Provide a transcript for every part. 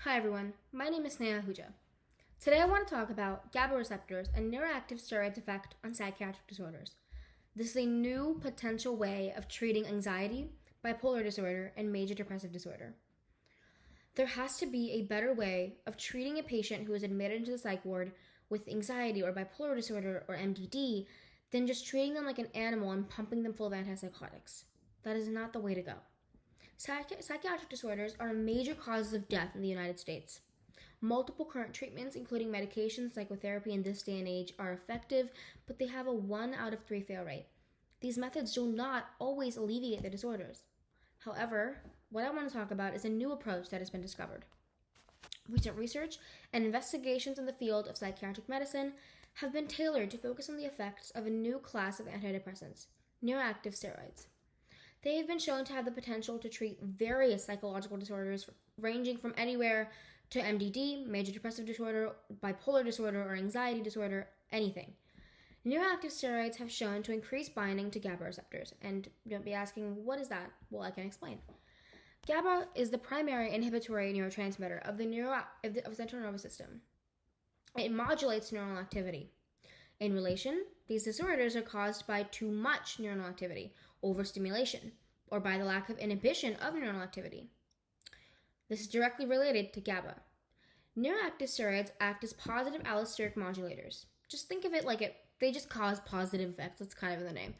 Hi everyone, my name is Sneha Ahuja. Today I want to talk about GABA receptors and neuroactive steroids' effect on psychiatric disorders. This is a new potential way of treating anxiety, bipolar disorder, and major depressive disorder. There has to be a better way of treating a patient who is admitted into the psych ward with anxiety or bipolar disorder or MDD than just treating them like an animal and pumping them full of antipsychotics. That is not the way to go. Psychiatric disorders are major causes of death in the United States. Multiple current treatments, including medications, psychotherapy in this day and age, are effective, but they have a 1 out of 3 fail rate. These methods do not always alleviate the disorders. However, what I want to talk about is a new approach that has been discovered. Recent research and investigations in the field of psychiatric medicine have been tailored to focus on the effects of a new class of antidepressants, neuroactive steroids. They have been shown to have the potential to treat various psychological disorders ranging from anywhere to MDD, major depressive disorder, bipolar disorder, or anxiety disorder, anything. Neuroactive steroids have shown to increase binding to GABA receptors. And you might be asking, what is that? Well, I can explain. GABA is the primary inhibitory neurotransmitter of the central nervous system. It modulates neuronal activity. In relation, these disorders are caused by too much neuronal activity, overstimulation, or by the lack of inhibition of neuronal activity. This is directly related to GABA. Neuroactive steroids act as positive allosteric modulators. Just think of it like they just cause positive effects. That's kind of in the name.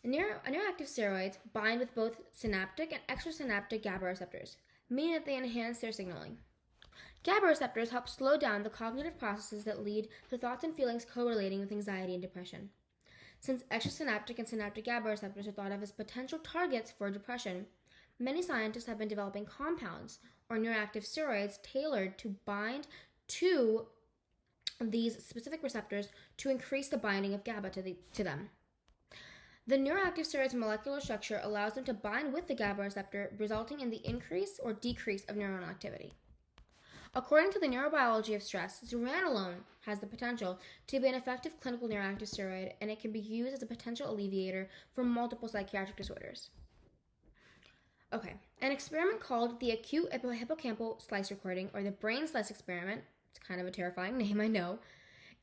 Neuroactive steroids bind with both synaptic and extrasynaptic GABA receptors, meaning that they enhance their signaling. GABA receptors help slow down the cognitive processes that lead to thoughts and feelings correlating with anxiety and depression. Since extrasynaptic and synaptic GABA receptors are thought of as potential targets for depression, many scientists have been developing compounds or neuroactive steroids tailored to bind to these specific receptors to increase the binding of GABA to them. The neuroactive steroid's molecular structure allows them to bind with the GABA receptor, resulting in the increase or decrease of neuronal activity. According to the neurobiology of stress, zuranolone has the potential to be an effective clinical neuroactive steroid, and it can be used as a potential alleviator for multiple psychiatric disorders. Okay, an experiment called the acute hippocampal slice recording, or the brain slice experiment, it's kind of a terrifying name, I know.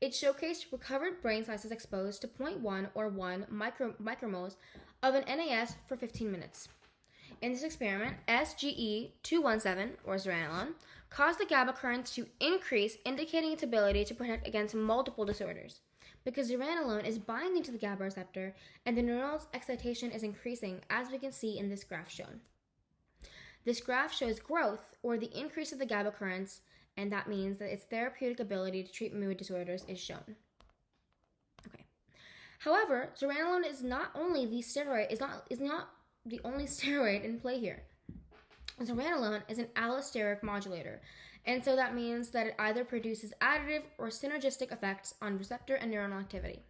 It showcased recovered brain slices exposed to 0.1 or 1 micromoles of an NAS for 15 minutes. In this experiment, SGE-217, or zuranolone, caused the GABA currents to increase, indicating its ability to protect against multiple disorders. Because zuranolone is binding to the GABA receptor and the neuronal excitation is increasing, as we can see in this graph shown. This graph shows growth, or the increase of the GABA currents, and that means that its therapeutic ability to treat mood disorders is shown. Okay. However, zuranolone is not the only steroid in play here. Zuranolone is an allosteric modulator, and so that means that it either produces additive or synergistic effects on receptor and neuronal activity.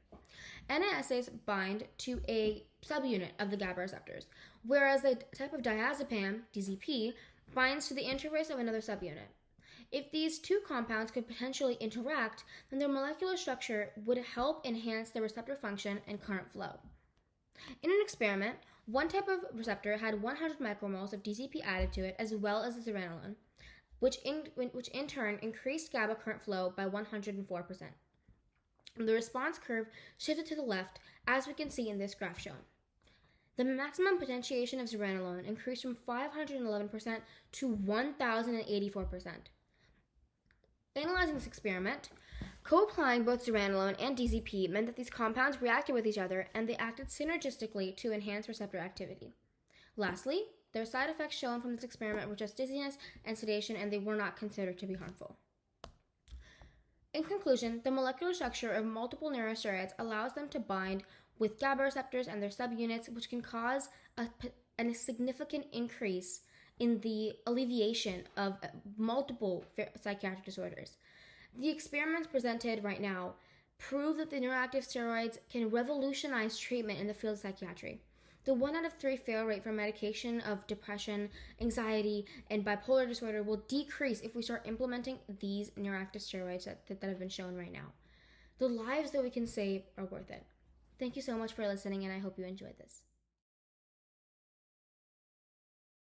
NASAs bind to a subunit of the GABA receptors, whereas a type of diazepam, DZP, binds to the interface of another subunit. If these two compounds could potentially interact, then their molecular structure would help enhance the receptor function and current flow. In an experiment, one type of receptor had 100 micromoles of DZP added to it, as well as the zuranolone, which in turn increased GABA current flow by 104%. The response curve shifted to the left, as we can see in this graph shown. The maximum potentiation of zuranolone increased from 511% to 1,084%. Analyzing this experiment, co-applying both zuranolone and DZP meant that these compounds reacted with each other and they acted synergistically to enhance receptor activity. Lastly, there are side effects shown from this experiment were just dizziness and sedation, and they were not considered to be harmful. In conclusion, the molecular structure of multiple neurosteroids allows them to bind with GABA receptors and their subunits, which can cause a significant increase in the alleviation of multiple psychiatric disorders. The experiments presented right now prove that the neuroactive steroids can revolutionize treatment in the field of psychiatry. The 1 out of 3 fail rate for medication of depression, anxiety, and bipolar disorder will decrease if we start implementing these neuroactive steroids that have been shown right now. The lives that we can save are worth it. Thank you so much for listening, and I hope you enjoyed this.